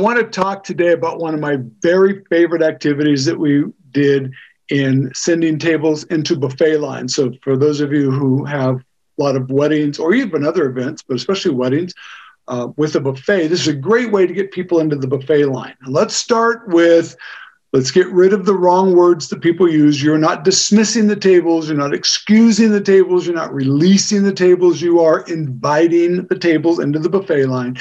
want to talk today about one of my very favorite activities that we did in sending tables into buffet lines. So for those of you who have a lot of weddings or even other events, but especially weddings, with a buffet, this is a great way to get people into the buffet line. And let's start with, let's get rid of the wrong words that people use. You're not dismissing the tables. You're not excusing the tables. You're not releasing the tables. You are inviting the tables into the buffet line.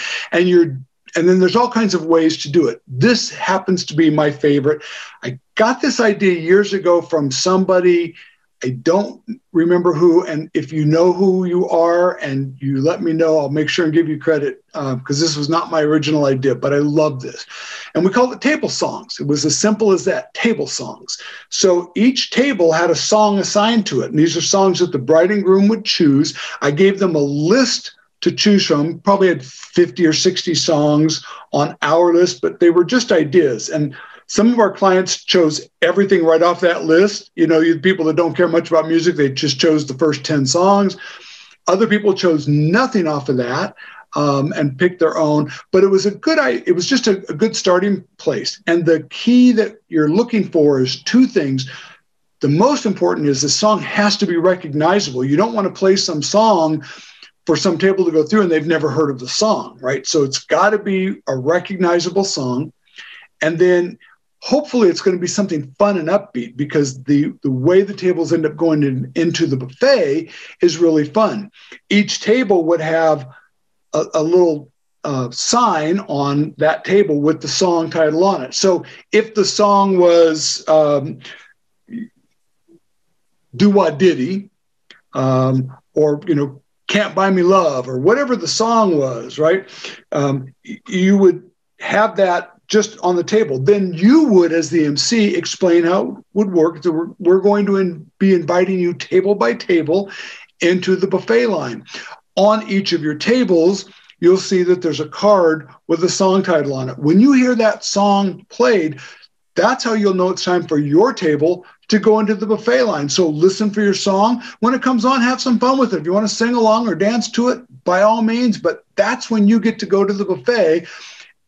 And then there's all kinds of ways to do it. This happens to be my favorite. I got this idea years ago from somebody, I don't remember who, and if you know who you are and you let me know, I'll make sure and give you credit, because this was not my original idea, but I love this. And we called it table songs. It was as simple as that, table songs. So each table had a song assigned to it, and these are songs that the bride and groom would choose. I gave them a list to choose from, probably had 50 or 60 songs on our list, but they were just ideas. And some of our clients chose everything right off that list. You know, you people that don't care much about music, they just chose the first 10 songs. Other people chose nothing off of that and picked their own. But it was it was just a good starting place. And the key that you're looking for is two things. The most important is the song has to be recognizable. You don't want to play some song for some table to go through and they've never heard of the song, right? So it's got to be a recognizable song. And then hopefully it's going to be something fun and upbeat, because the way the tables end up going into the buffet is really fun. Each table would have a little sign on that table with the song title on it. So if the song was Do Wah Diddy, or, you know, Can't Buy Me Love, or whatever the song was, right? You would have that just on the table. Then you would, as the MC, explain how it would work. So we're going to be inviting you table by table into the buffet line. On each of your tables, you'll see that there's a card with a song title on it. When you hear that song played, that's how you'll know it's time for your table to go into the buffet line. So listen for your song. When it comes on, have some fun with it. If you want to sing along or dance to it, by all means, but that's when you get to go to the buffet.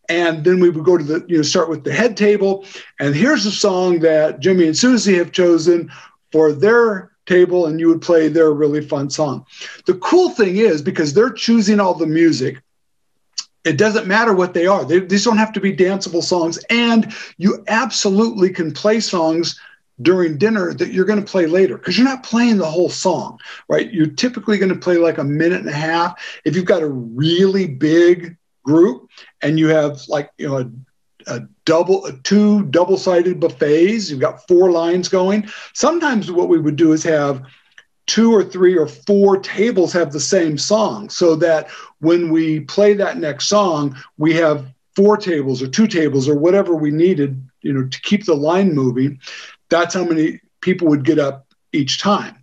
And then we would go to start with the head table. And here's a song that Jimmy and Susie have chosen for their table, and you would play their really fun song. The cool thing is, because they're choosing all the music, it doesn't matter what they are. These don't have to be danceable songs. And you absolutely can play songs during dinner that you're going to play later, because you're not playing the whole song, right? You're typically going to play like a minute and a half. If you've got a really big group and you have two double-sided buffets, you've got 4 lines going. Sometimes what we would do is have 2 or 3 or 4 tables have the same song, so that when we play that next song, we have 4 tables or 2 tables or whatever we needed, to keep the line moving. That's how many people would get up each time.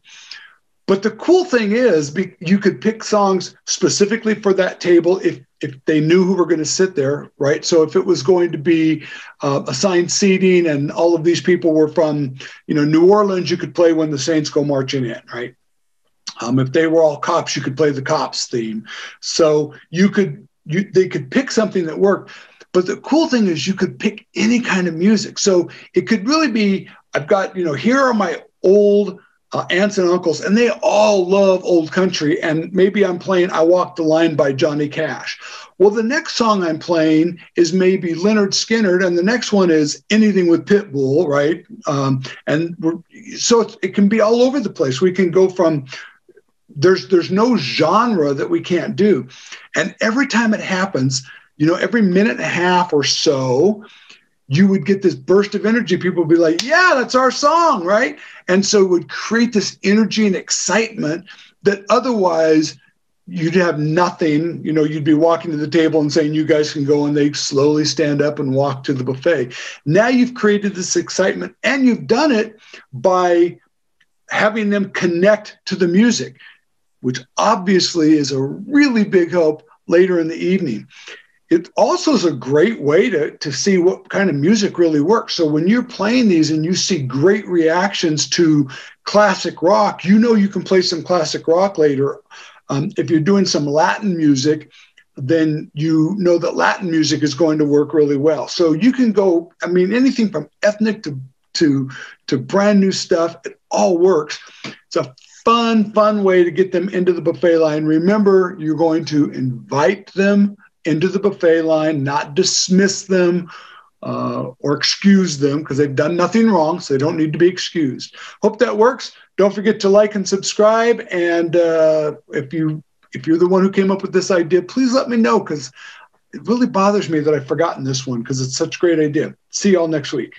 But the cool thing is, you could pick songs specifically for that table if they knew who were going to sit there, right? So if it was going to be assigned seating and all of these people were from, New Orleans, you could play When the Saints Go Marching In, right? If they were all cops, you could play the cops theme. So they could pick something that worked. But the cool thing is you could pick any kind of music. So it could really be, I've got, here are my old aunts and uncles, and they all love old country. And maybe I'm playing I Walk the Line by Johnny Cash. Well, the next song I'm playing is maybe Leonard Skinner, and the next one is Anything with Pitbull, right? So it can be all over the place. We can go from, there's no genre that we can't do. And every time it happens, every minute and a half or so, you would get this burst of energy. People would be like, yeah, that's our song, right? And so it would create this energy and excitement that otherwise you'd have nothing. You'd be walking to the table and saying, you guys can go, and they slowly stand up and walk to the buffet. Now you've created this excitement, and you've done it by having them connect to the music, which obviously is a really big help later in the evening. It also is a great way to see what kind of music really works. So when you're playing these and you see great reactions to classic rock, you can play some classic rock later. If you're doing some Latin music, then you know that Latin music is going to work really well. So you can go, I mean, anything from ethnic to brand new stuff, it all works. It's a fun way to get them into the buffet line. Remember, you're going to invite them into the buffet line, not dismiss them or excuse them, because they've done nothing wrong, so they don't need to be excused. Hope that works. Don't forget to like and subscribe. And if you're the one who came up with this idea, please let me know, because it really bothers me that I've forgotten this one, because it's such a great idea. See y'all next week.